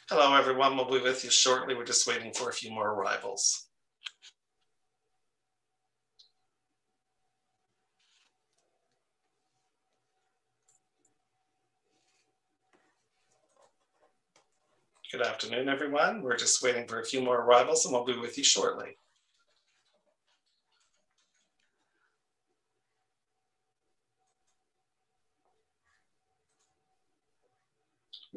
Hello, everyone. We'll be with you shortly. We're just waiting for a few more arrivals. Good afternoon, everyone. We're just waiting for a few more arrivals, and we'll be with you shortly.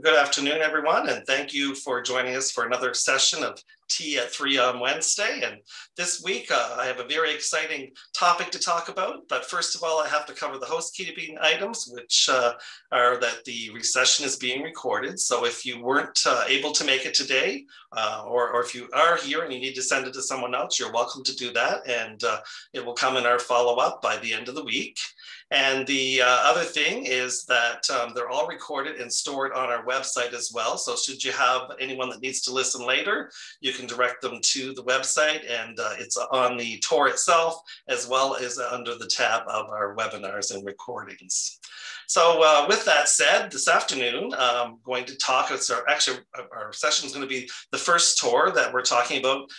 Good afternoon, everyone, and thank you for joining us for another session of Tea at 3 on Wednesday. And this week, I have a very exciting topic to talk about. But first of all, I have to cover the housekeeping items, which are that the recession is being recorded. So if you weren't able to make it today, or if you are here and you need to send it to someone else, you're welcome to do that. And it will come in our follow-up by the end of the week. And the other thing is that they're all recorded and stored on our website as well. So should you have anyone that needs to listen later, you can direct them to the website, and it's on the tour itself, as well as under the tab of our webinars and recordings. So with that said, this afternoon, I'm going to talk, our session is going to be the first tour that we're talking about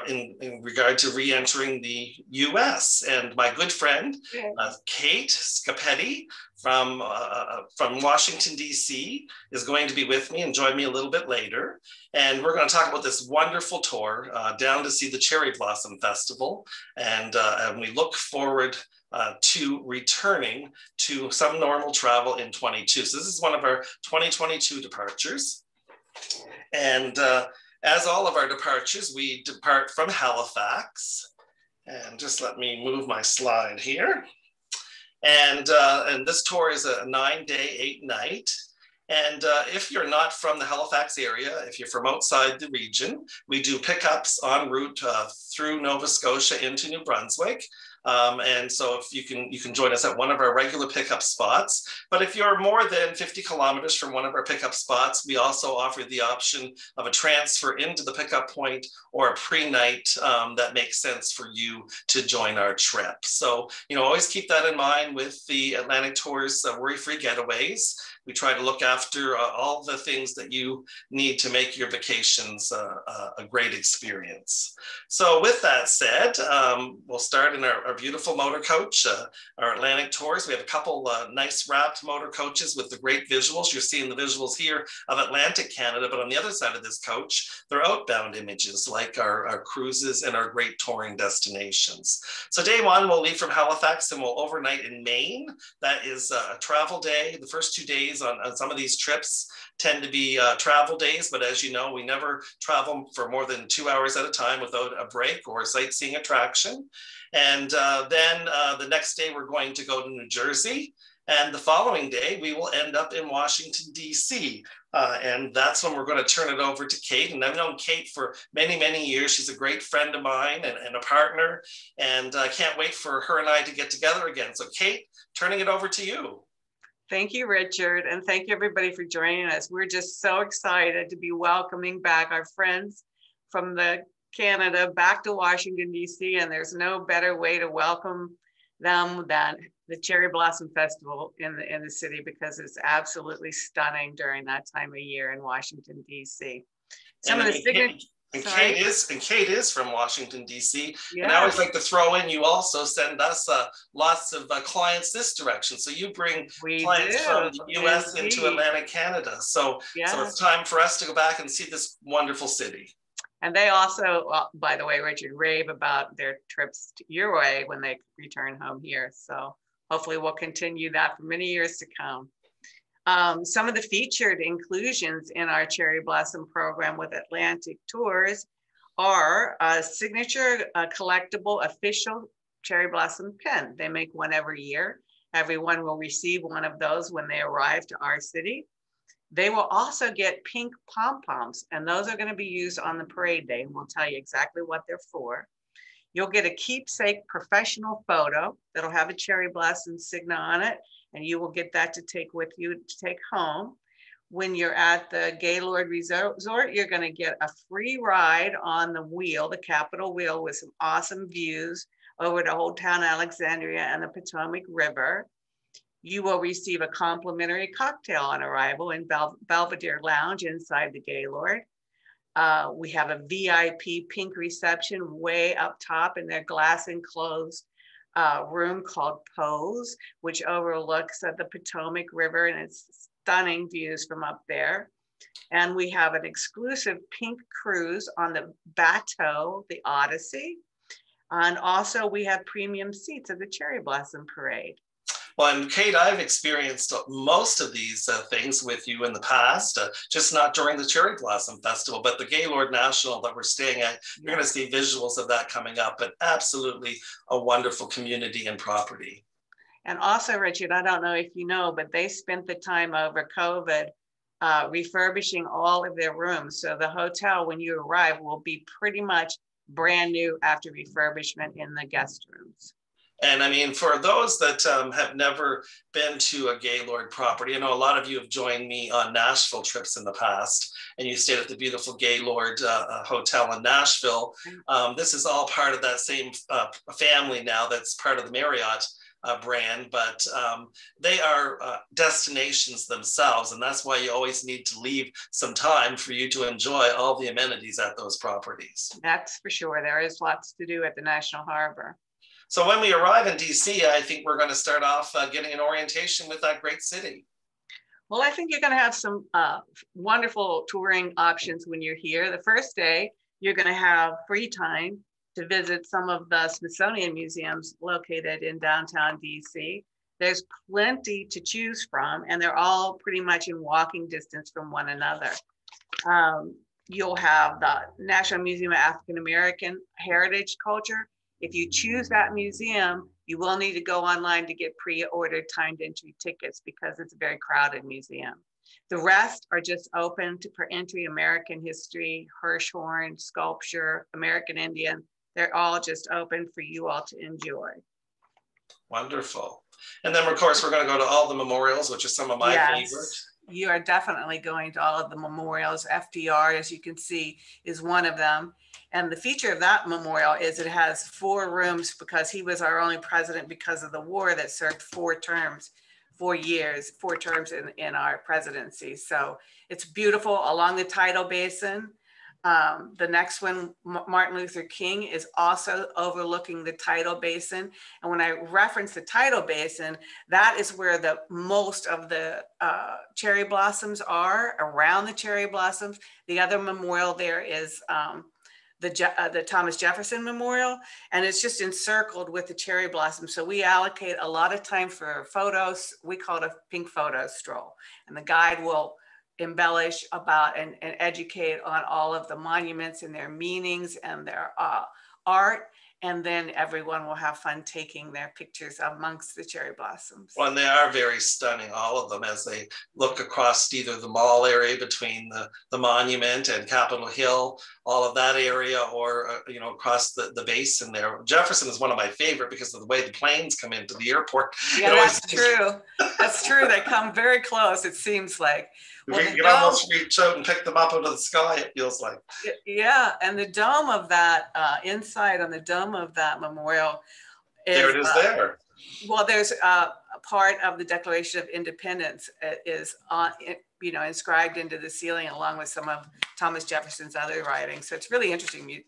in regard to re-entering the US. And my good friend, Kate Scopetti from Washington, D.C. is going to be with me and join me a little bit later. And we're going to talk about this wonderful tour down to see the Cherry Blossom Festival. And we look forward to returning to some normal travel in 22. So this is one of our 2022 departures. And as all of our departures, we depart from Halifax. And just let me move my slide here. And this tour is a 9-day, 8-night. And if you're not from the Halifax area, if you're from outside the region, we do pickups en route through Nova Scotia into New Brunswick. And so if you can join us at one of our regular pickup spots. But if you're more than 50 kilometers from one of our pickup spots, we also offer the option of a transfer into the pickup point or a pre-night that makes sense for you to join our trip. So, always keep that in mind with the Atlantic Tours worry-free getaways. We try to look after all the things that you need to make your vacations a great experience. So with that said, we'll start in our beautiful motor coach, our Atlantic Tours. We have a couple nice wrapped motor coaches with the great visuals. You're seeing the visuals here of Atlantic Canada, but on the other side of this coach, they're outbound images like our cruises and our great touring destinations. So day one, we'll leave from Halifax and we'll overnight in Maine. That is a travel day. The first 2 days on some of these trips tend to be travel days, but as you know, we never travel for more than 2 hours at a time without a break or a sightseeing attraction. And then the next day, we're going to go to New Jersey. And the following day, we will end up in Washington, D.C. And that's when we're going to turn it over to Kate. And I've known Kate for many, many years. She's a great friend of mine and a partner. And I can't wait for her and I to get together again. So Kate, turning it over to you. Thank you, Richard, and thank you everybody for joining us. We're just so excited to be welcoming back our friends from Canada back to Washington, D.C., and there's no better way to welcome them than the Cherry Blossom Festival in the city, because it's absolutely stunning during that time of year in Washington, D.C. Some of the signature. And Kate is from Washington, D.C. Yeah. And I always like to throw in, you also send us lots of clients this direction. So you bring clients from the U.S. into Atlantic Canada. So it's time for us to go back and see this wonderful city. And they also, by the way, Richard, rave about their trips your way when they return home here. So hopefully we'll continue that for many years to come. Some of the featured inclusions in our Cherry Blossom program with Atlantic Tours are a signature collectible official Cherry Blossom pin. They make one every year. Everyone will receive one of those when they arrive to our city. They will also get pink pom-poms, and those are going to be used on the parade day, and we'll tell you exactly what they're for. You'll get a keepsake professional photo that'll have a Cherry Blossom signet on it, and you will get that to take with you to take home. When you're at the Gaylord Resort, you're going to get a free ride on the wheel, the Capitol wheel, with some awesome views over to Old Town Alexandria and the Potomac River. You will receive a complimentary cocktail on arrival in Belvedere Lounge inside the Gaylord. We have a VIP pink reception way up top in their glass enclosed room called Pose, which overlooks the Potomac River and its stunning views from up there. And we have an exclusive pink cruise on the Bateau, the Odyssey. And also we have premium seats at the Cherry Blossom Parade. Well, and Kate, I've experienced most of these things with you in the past, just not during the Cherry Blossom Festival, but the Gaylord National that we're staying at, you're going to see visuals of that coming up, but absolutely a wonderful community and property. And also, Richard, I don't know if you know, but they spent the time over COVID refurbishing all of their rooms. So the hotel, when you arrive, will be pretty much brand new after refurbishment in the guest rooms. And I mean, for those that have never been to a Gaylord property, I know a lot of you have joined me on Nashville trips in the past, and you stayed at the beautiful Gaylord Hotel in Nashville. This is all part of that same family now that's part of the Marriott brand, but they are destinations themselves, and that's why you always need to leave some time for you to enjoy all the amenities at those properties. That's for sure. There is lots to do at the National Harbor. So when we arrive in DC, I think we're going to start off getting an orientation with that great city. Well, I think you're going to have some wonderful touring options when you're here. The first day, you're going to have free time to visit some of the Smithsonian Museums located in downtown DC. There's plenty to choose from, and they're all pretty much in walking distance from one another. You'll have the National Museum of African American Heritage Culture. If you choose that museum, you will need to go online to get pre-ordered timed entry tickets because it's a very crowded museum. The rest are just open for entry: American history, Hirshhorn, sculpture, American Indian. They're all just open for you all to enjoy. Wonderful. And then, of course, we're going to go to all the memorials, which are some of my favorites. You are definitely going to all of the memorials. FDR, as you can see, is one of them. And the feature of that memorial is it has 4 rooms because he was our only president because of the war that served 4 terms, 4 years, 4 terms in our presidency. So it's beautiful along the tidal basin. The next one, Martin Luther King, is also overlooking the tidal basin. And when I reference the tidal basin, that is where the most of the cherry blossoms are, around the cherry blossoms. The other memorial there is the Thomas Jefferson Memorial, and it's just encircled with the cherry blossom. So we allocate a lot of time for photos. We call it a pink photo stroll. And the guide will embellish about and educate on all of the monuments and their meanings and their art. And then everyone will have fun taking their pictures amongst the cherry blossoms. Well, and they are very stunning, all of them, as they look across either the mall area between the monument and Capitol Hill, all of that area, or across the basin there. Jefferson is one of my favorite because of the way the planes come into the airport. Yeah, that's true. That's true. They come very close, it seems like. Well, you can almost reach out and pick them up out of the sky, it feels like. Yeah, and the dome of that, inside on the dome of that memorial is— there it is there. Well, there's a part of the Declaration of Independence is inscribed into the ceiling along with some of Thomas Jefferson's other writings. So it's really interesting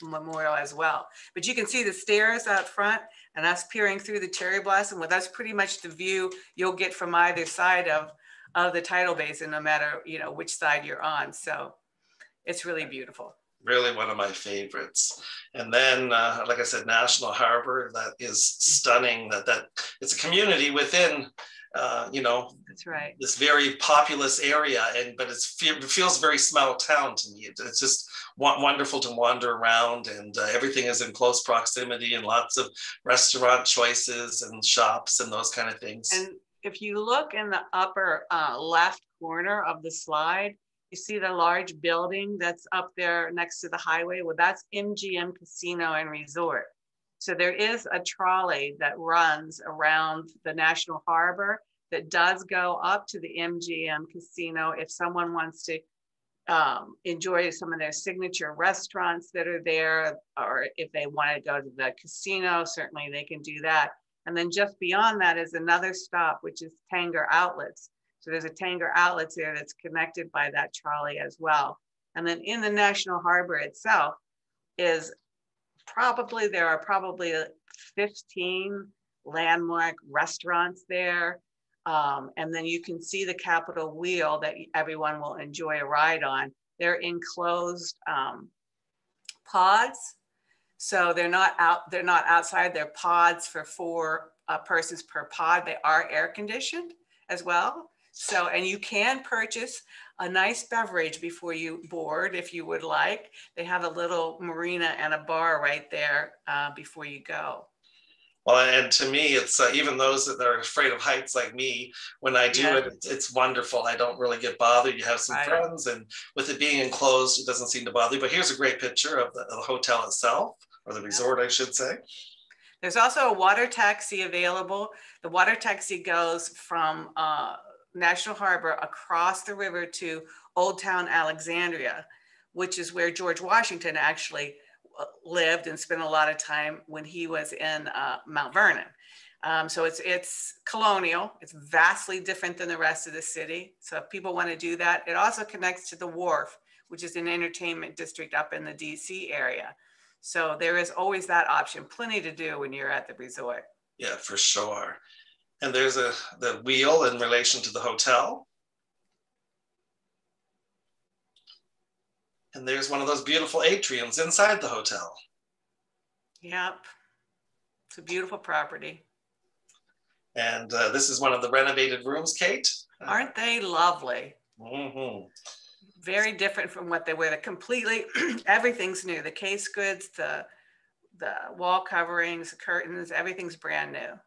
memorial as well. But you can see the stairs out front and us peering through the cherry blossom. Well, that's pretty much the view you'll get from either side of the tidal basin, no matter which side you're on. So it's really beautiful. Really one of my favorites. And then, like I said, National Harbor, that is stunning. That it's a community within, that's right, this very populous area, but it feels very small town to me. It's just wonderful to wander around, and everything is in close proximity, and lots of restaurant choices and shops and those kind of things. And if you look in the upper left corner of the slide, you see the large building that's up there next to the highway. Well, that's MGM Casino and Resort. So there is a trolley that runs around the National Harbor that does go up to the MGM Casino if someone wants to enjoy some of their signature restaurants that are there, or if they want to go to the casino, certainly they can do that. And then just beyond that is another stop, which is Tanger Outlets. So there's a Tanger Outlets there that's connected by that trolley as well. And then in the National Harbor itself is there are probably 15 landmark restaurants there. And then you can see the Capitol wheel that everyone will enjoy a ride on. They're enclosed pods. So they're not outside, they're pods for 4 persons per pod. They are air conditioned as well. So, and you can purchase a nice beverage before you board if you would like. They have a little marina and a bar right there before you go. Well, and to me, it's even those that are afraid of heights like me, when I do it, it's wonderful. I don't really get bothered. You have some friends, and with it being enclosed, it doesn't seem to bother you. But here's a great picture of the hotel itself, or the resort, I should say. There's also a water taxi available. The water taxi goes from National Harbor across the river to Old Town Alexandria, which is where George Washington actually lived and spent a lot of time when he was in Mount Vernon. So it's colonial. It's vastly different than the rest of the city. So if people want to do that, it also connects to the Wharf, which is an entertainment district up in the DC area. So there is always that option. Plenty to do when you're at the resort. Yeah, for sure. And there's the wheel in relation to the hotel. And there's one of those beautiful atriums inside the hotel. Yep. It's a beautiful property. And this is one of the renovated rooms, Kate. Aren't they lovely? Mm-hmm. Very different from what they were. They're completely, everything's new. The case goods, the wall coverings, the curtains, everything's brand new.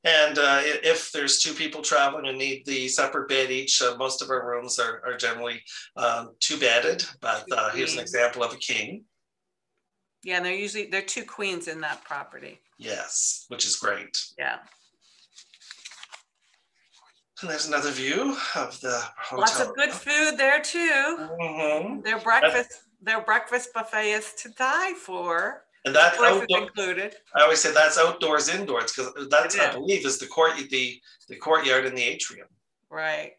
And if there's 2 people traveling and need the separate bed each, most of our rooms are generally 2-bedded, but here's an example of a king. Yeah, and they're 2 queens in that property. Yes, which is great. Yeah. And there's another view of the hotel. Lots of good food there too. Mm-hmm. Their breakfast buffet is to die for. And that's included. I always say that's outdoors, indoors, because that's, I believe, is the courtyard in the atrium. Right.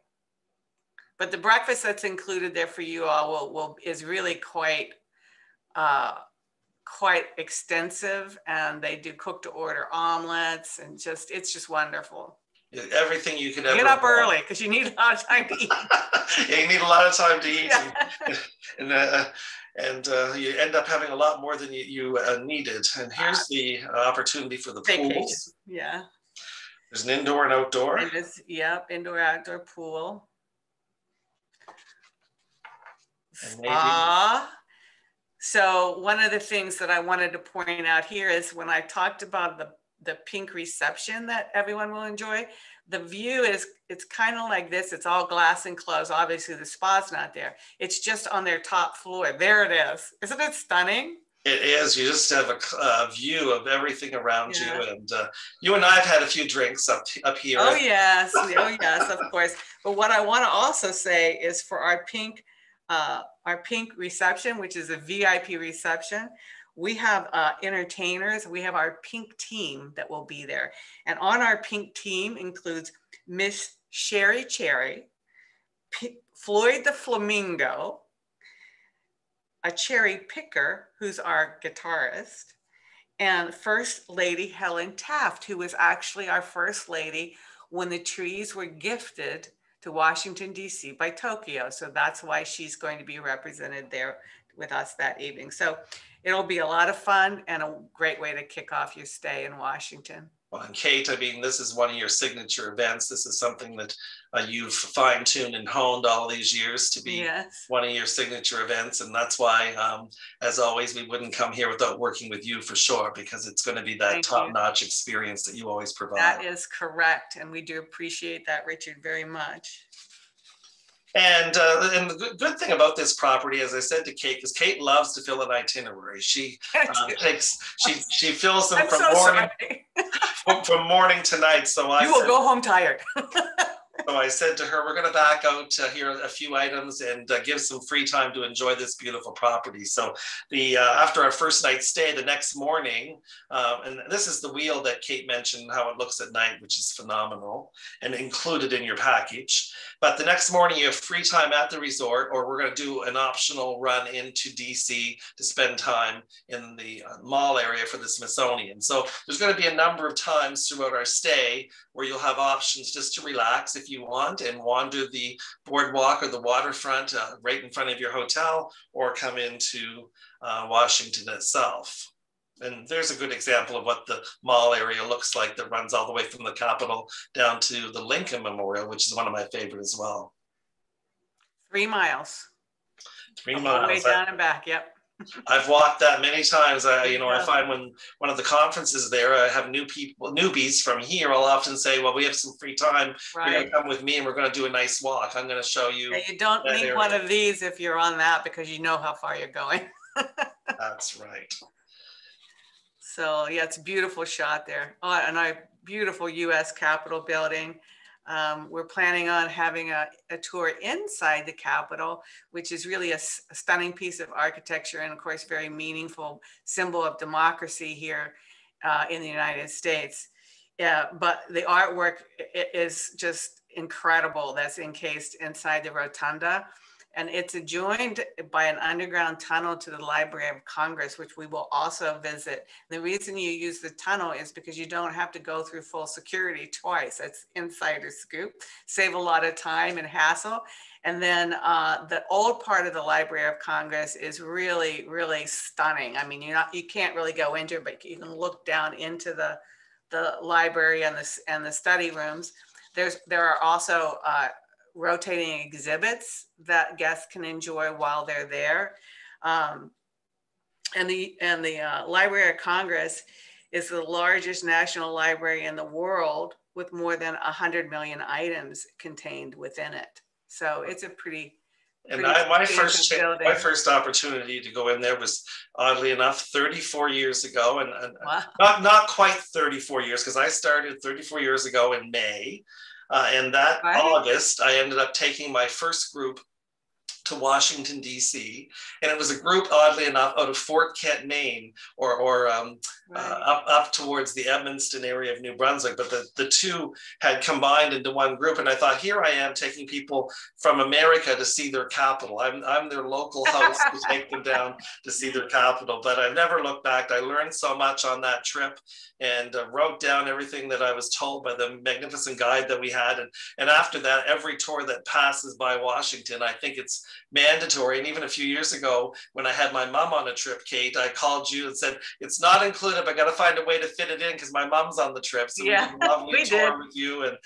But the breakfast that's included there for you all is really quite extensive, and they do cook to order omelets, and it's just wonderful. Everything you could ever get up early because you need a lot of time to eat. Yeah, you need a lot of time to eat. Yeah. And you end up having a lot more than you needed. And here's the opportunity for the pools. Yeah. There's an indoor and outdoor. Yep, indoor, outdoor pool. So one of the things that I wanted to point out here is when I talked about the pink reception that everyone will enjoy, the view it's kind of like this. It's all glass enclosed. Obviously the spa's not there. It's just on their top floor. There it is. Isn't it stunning? It is. You just have a view of everything around you. And you and I have had a few drinks up here. Oh yes, of course. But what I want to also say is for our pink reception, which is a VIP reception, we have entertainers. We have our pink team that will be there. And on our pink team includes Miss Sherry Cherry, Floyd the Flamingo, a cherry picker, who's our guitarist, and First Lady Helen Taft, who was actually our First Lady when the trees were gifted to Washington, D.C. by Tokyo. So that's why she's going to be represented there with us that evening. So it'll be a lot of fun and a great way to kick off your stay in Washington. Well, and Kate, I mean, this is one of your signature events. This is something that you've fine-tuned and honed all these years to be one of your signature events. And that's why, as always, we wouldn't come here without working with you for sure, because it's going to be that top-notch experience that you always provide. That is correct. And we do appreciate that, Richard, very much. And the good thing about this property, as I said to Kate, because Kate loves to fill an itinerary. She fills them from morning to night. So you will go home tired. So I said to her, we're going to back out here a few items and give some free time to enjoy this beautiful property. So after our first night stay, the next morning, and this is the wheel that Kate mentioned, how it looks at night, which is phenomenal and included in your package. But the next morning you have free time at the resort, or we're going to do an optional run into DC to spend time in the mall area for the Smithsonian. So there's going to be a number of times throughout our stay where you'll have options just to relax if you want and wander the boardwalk or the waterfront right in front of your hotel, or come into Washington itself. And there's a good example of what the mall area looks like that runs all the way from the Capitol down to the Lincoln Memorial, which is one of my favorite as well. 3 miles. 3 miles. All the way down and back, yep. I've walked that many times. I find when one of the conferences there, I have newbies from here. I'll often say, well, we have some free time. Right. You're going to come with me and we're going to do a nice walk. I'm going to show you. Yeah, you don't need one of these if you're on that, because you know how far you're going. That's right. So yeah, it's a beautiful shot there. Oh, and our beautiful U.S. Capitol building. We're planning on having a tour inside the Capitol, which is really a stunning piece of architecture and, of course, very meaningful symbol of democracy here in the United States. Yeah, but the artwork is just incredible that's encased inside the rotunda. And it's adjoined by an underground tunnel to the Library of Congress, which we will also visit. The reason you use the tunnel is because you don't have to go through full security twice. That's insider scoop. Save a lot of time and hassle. And then the old part of the Library of Congress is really, really stunning. I mean, you can't really go into it, but you can look down into the library and the study rooms. There are also rotating exhibits that guests can enjoy while they're there. And the Library of Congress is the largest national library in the world, with more than 100 million items contained within it. So it's a pretty my first opportunity to go in there was, oddly enough, 34 years ago, and wow. not quite 34 years, because I started 34 years ago in May. And that August, I ended up taking my first group to Washington, D.C. And it was a group, oddly enough, out of Fort Kent, Maine, or up towards the Edmundston area of New Brunswick. But the two had combined into one group. And I thought, here I am taking people from America to see their capital. I'm their local host to take them down to see their capital. But I've never looked back. I learned so much on that trip, and wrote down everything that I was told by the magnificent guide that we had. And after that, every tour that passes by Washington, I think it's mandatory. And even a few years ago, when I had my mom on a trip, Kate, I called you and said, it's not included, but I got to find a way to fit it in because my mom's on the trip. So yeah, we did a lovely tour with you. And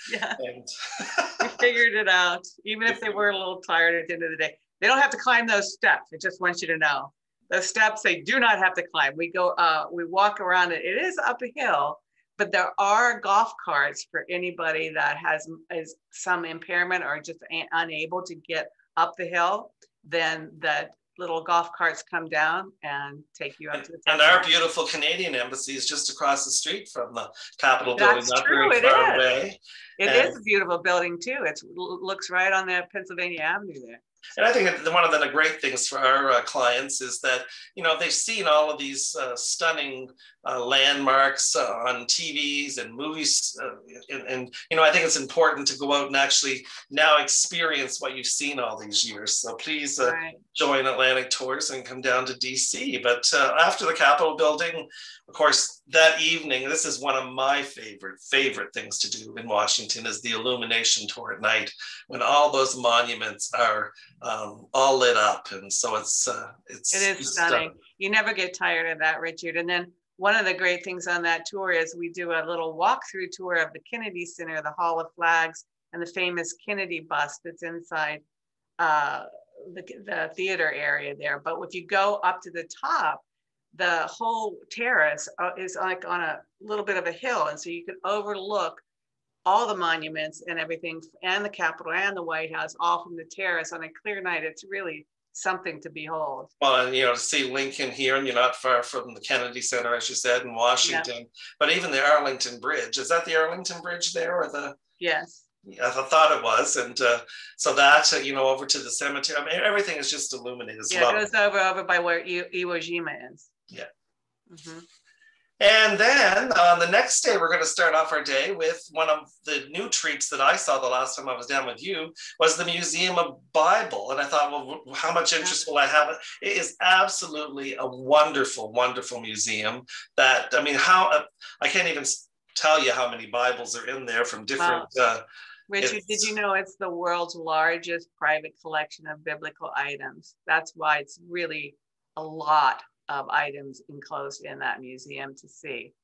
we figured it out, even if they were a little tired at the end of the day. They don't have to climb those steps. I just want you to know. Those steps they do not have to climb. We walk around it. It is up a hill, but there are golf carts for anybody that has some impairment or just unable to get up the hill. Then that little golf carts come down and take you up to the top. And our beautiful Canadian embassy is just across the street from the Capitol building. That's true. It is. It is a beautiful building too. It looks right on the Pennsylvania Avenue there. And I think that one of the great things for our clients is that, they've seen all of these stunning landmarks on TVs and movies. And I think it's important to go out and actually now experience what you've seen all these years. So please join Atlantic Tours and come down to DC. But after the Capitol building, of course, that evening, this is one of my favorite things to do in Washington, is the Illumination Tour at night, when all those monuments are all lit up. And so it is stunning. You never get tired of that, Richard. And then one of the great things on that tour is we do a little walkthrough tour of the Kennedy Center, the Hall of Flags, and the famous Kennedy bust that's inside the theater area there. But if you go up to the top, the whole terrace is like on a little bit of a hill. And so you can overlook all the monuments and everything, and the Capitol and the White House, all from the terrace on a clear night. It's really something to behold. Well, and to see Lincoln here, and you're not far from the Kennedy Center, as you said, in Washington. But even the Arlington Bridge, is that the Arlington Bridge there, or the? Yes. I thought it was, and so that over to the cemetery. I mean, everything is just illuminated as well. Yeah, it goes over by where Iwo Jima is. Yeah. Mm-hmm. And then the next day, we're going to start off our day with one of the new treats that I saw the last time I was down with you, was the Museum of Bible. And I thought, well, how much interest will I have? It is absolutely a wonderful, wonderful museum that, I mean, I can't even tell you how many Bibles are in there from different... Richard, did you know it's the world's largest private collection of biblical items? That's why it's really a lot of items enclosed in that museum to see.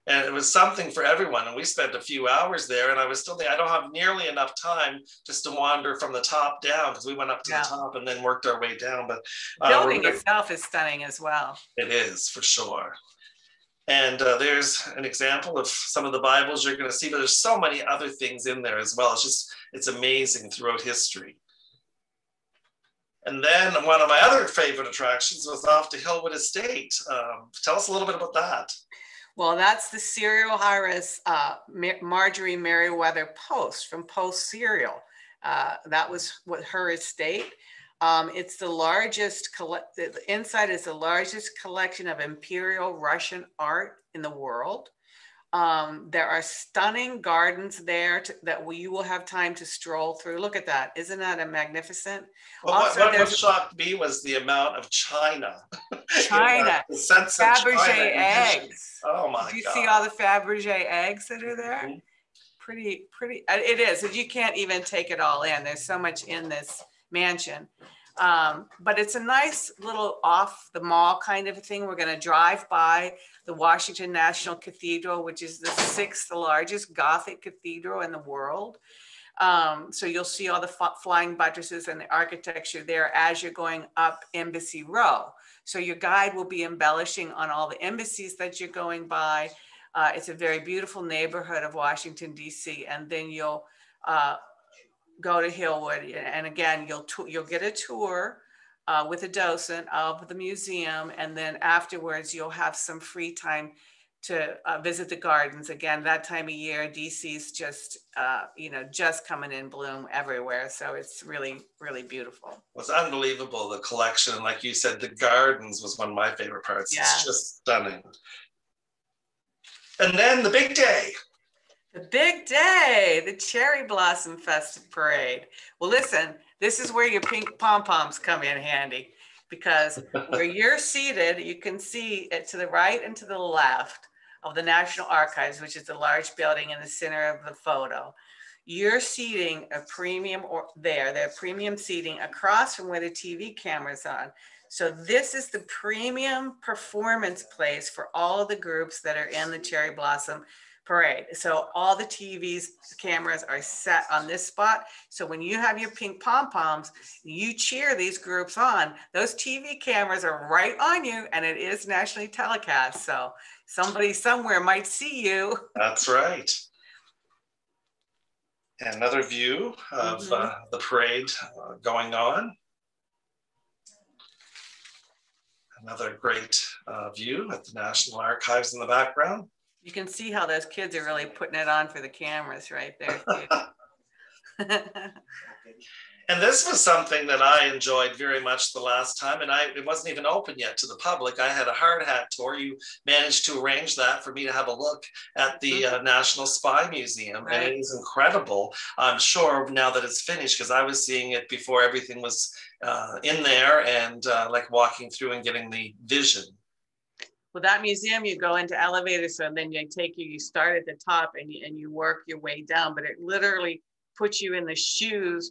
And it was something for everyone. And we spent a few hours there, and I was still there. I don't have nearly enough time just to wander from the top down, because we went up to the top and then worked our way down. But the building itself is stunning as well. It is, for sure. And there's an example of some of the Bibles you're going to see, but there's so many other things in there as well. It's amazing throughout history. And then one of my other favorite attractions was off to Hillwood Estate. Tell us a little bit about that. Well, that's the cereal heiress Marjorie Merriweather Post from Post Cereal. That was what her estate. It's the largest, the inside is the largest collection of Imperial Russian art in the world. There are stunning gardens there that you will have time to stroll through. Look at that. Isn't that a magnificent? Well, also, what shocked me was the amount of china. China. The sense of Fabergé eggs. Oh my God. Do you see all the Fabergé eggs that are there? Mm-hmm. Pretty. It is. You can't even take it all in. There's so much in this mansion. But it's a nice little off the mall kind of thing. We're going to drive by the Washington National Cathedral, which is the 6th largest Gothic cathedral in the world. So you'll see all the flying buttresses and the architecture there as you're going up Embassy Row. So your guide will be embellishing on all the embassies that you're going by. It's a very beautiful neighborhood of Washington, D.C. And then you'll go to Hillwood, and again, you'll get a tour with a docent of the museum, and then afterwards you'll have some free time to visit the gardens. Again, that time of year, DC's just just coming in bloom everywhere, so it's really, really beautiful. It was unbelievable, the collection. Like you said, the gardens was one of my favorite parts. Yeah. It's just stunning. And then the big day. The big day, the Cherry Blossom Festive Parade. Well, listen, this is where your pink pom-poms come in handy, because where you're seated, you can see it to the right and to the left of the National Archives, which is the large building in the center of the photo. You're seating a premium they're premium seating across from where the TV camera's on. So this is the premium performance place for all of the groups that are in the Cherry Blossom Parade. So all the cameras are set on this spot. So when you have your pink pom-poms, you cheer these groups on, those TV cameras are right on you, and it is nationally telecast. So somebody somewhere might see you. That's right. And another view of the parade going on. Another great view at the National Archives in the background. You can see how those kids are really putting it on for the cameras right there. And this was something that I enjoyed very much the last time, and it wasn't even open yet to the public. I had a hard hat tour. You managed to arrange that for me to have a look at the National Spy Museum, right. And it is incredible. I'm sure now that it's finished, because I was seeing it before everything was in there, and like walking through and getting the vision. Well, that museum, you go into elevators, so then you start at the top and you work your way down, but it literally puts you in the shoes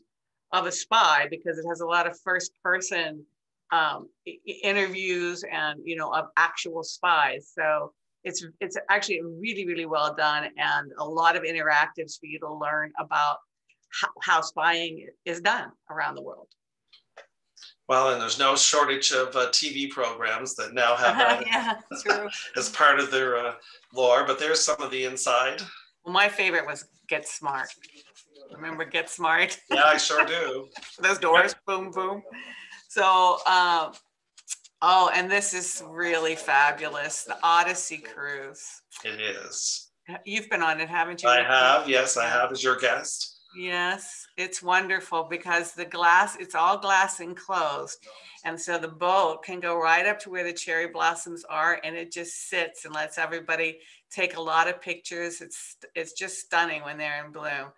of a spy, because it has a lot of first person interviews and, of actual spies. So it's actually really, really well done, and a lot of interactives for you to learn about how spying is done around the world. Well, and there's no shortage of TV programs that now have that true. as part of their lore, but there's some of the inside. Well, my favorite was Get Smart. Remember Get Smart? Yeah, I sure do. Those doors, boom, boom. So, and this is really fabulous, the Odyssey Cruise. It is. You've been on it, haven't you? I have, yes, I have, as your guest. Yes, it's wonderful because the glass, it's all glass enclosed. And so the boat can go right up to where the cherry blossoms are, and it just sits and lets everybody take a lot of pictures. It's just stunning when they're in bloom.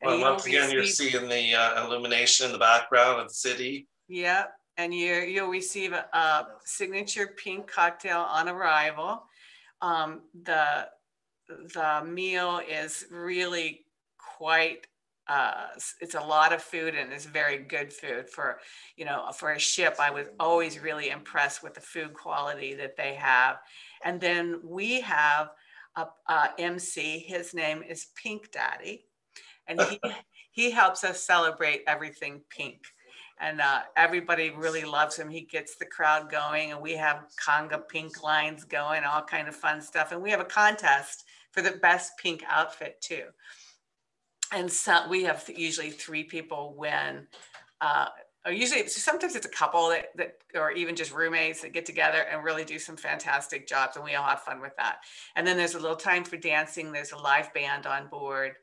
And Well, you'll once again, you're receive, seeing the illumination in the background of the city. yeah, and you'll receive a signature pink cocktail on arrival. Um, the the meal is really quite it's a lot of food, and it's very good food for, you know, for a ship. I was always really impressed with the food quality that they have. And then we have a MC. His name is Pink Daddy, and he helps us celebrate everything pink. And everybody really loves him. He gets the crowd going, and we have conga pink lines going, all kind of fun stuff. And we have a contest for the best pink outfit too. And so we have usually 3 people win. Or usually, sometimes it's a couple that, or even just roommates that get together and really do some fantastic jobs, and we all have fun with that. And then there's a little time for dancing. There's a live band on board.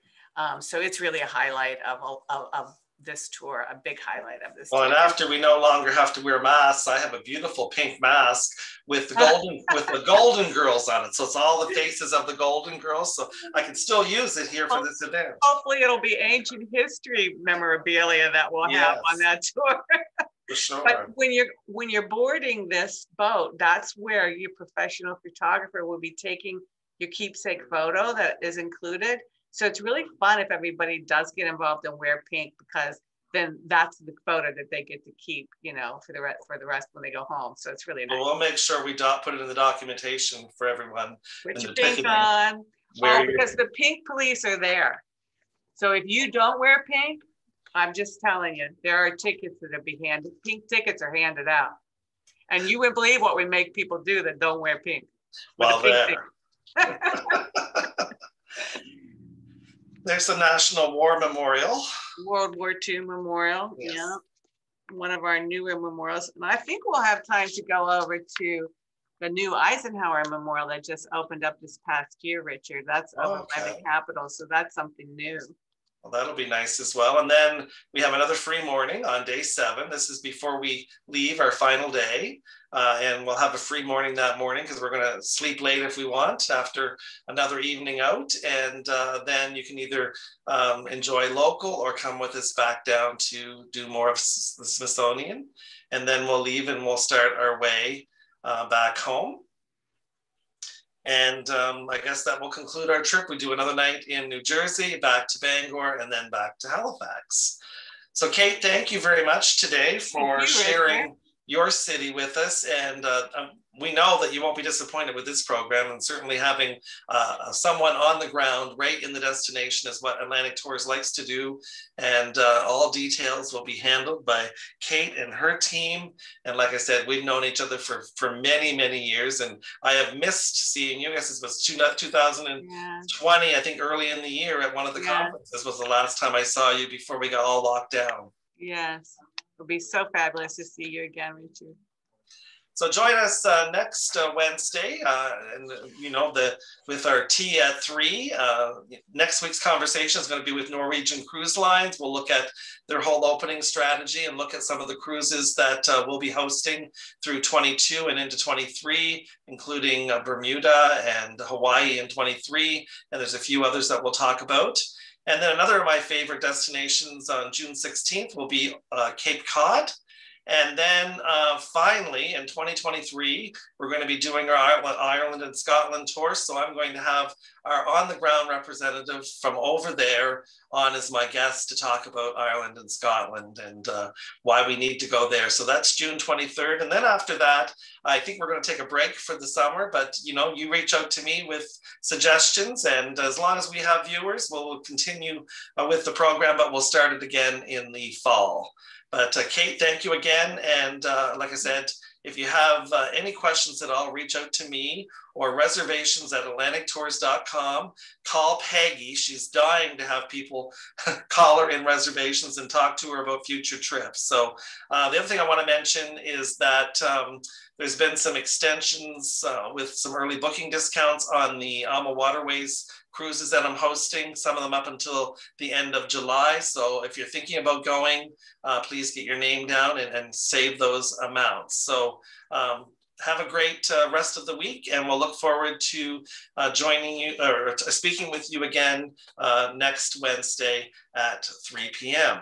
So it's really a highlight of this tour, a big highlight of this Well, tour. and after we no longer have to wear masks, I have a beautiful pink mask with the golden girls on it. So it's all the faces of the golden girls. So I can still use it here for this event. Hopefully it'll be ancient history memorabilia that we'll have on that tour. For sure. But when you're boarding this boat, that's where your professional photographer will be taking your keepsake photo that is included. So it's really fun if everybody does get involved and wear pink, because then that's the photo that they get to keep, you know, for the rest when they go home. So it's really nice. Well, we'll make sure we put it in the documentation for everyone. Put your pink on. Because the pink police are there. So if you don't wear pink, I'm just telling you, there are tickets that will be handed. Pink tickets are handed out. And you wouldn't believe what we make people do that don't wear pink. Well, there. There's the National War Memorial. World War II Memorial, yes. Yeah. One of our newer memorials. And I think we'll have time to go over to the new Eisenhower Memorial that just opened up this past year, Richard. That's over by the Capitol, so that's something new. Well, that'll be nice as well. And then we have another free morning on day 7. This is before we leave our final day. And we'll have a free morning that morning because we're going to sleep late if we want after another evening out. And then you can either enjoy local or come with us back down to do more of the Smithsonian. And then we'll leave and we'll start our way back home. And I guess that will conclude our trip. We do another night in New Jersey, back to Bangor, and then back to Halifax. So Kate, thank you very much today for sharing your city with us. And we know that you won't be disappointed with this program, and certainly having someone on the ground right in the destination is what Atlantic Tours likes to do. And all details will be handled by Kate and her team. And like I said, we've known each other for many, many years. And I have missed seeing you. I guess it was 2020, I think early in the year at one of the conferences. This was the last time I saw you before we got all locked down. Yes, it'll be so fabulous to see you again, Richard. So join us next Wednesday, and you know, with our tea at 3. Next week's conversation is going to be with Norwegian Cruise Lines. We'll look at their whole opening strategy and look at some of the cruises that we'll be hosting through 22 and into 23, including Bermuda and Hawaii in 23. And there's a few others that we'll talk about. And then another of my favorite destinations on June 16th will be Cape Cod. And then finally, in 2023, we're going to be doing our Ireland and Scotland tour. So I'm going to have our on-the-ground representative from over there on as my guest to talk about Ireland and Scotland and why we need to go there. So that's June 23rd. And then after that, I think we're going to take a break for the summer. But, you know, you reach out to me with suggestions. And as long as we have viewers, we'll continue with the program, but we'll start it again in the fall. But Kate, thank you again. And like I said, if you have any questions at all, reach out to me or reservations@atlantictours.com. Call Peggy. She's dying to have people call her in reservations and talk to her about future trips. So the other thing I want to mention is that there's been some extensions with some early booking discounts on the Alma Waterways cruises that I'm hosting, some of them up until the end of July. So if you're thinking about going, please get your name down and save those amounts. So have a great rest of the week, and we'll look forward to joining you or speaking with you again next Wednesday at 3 p.m.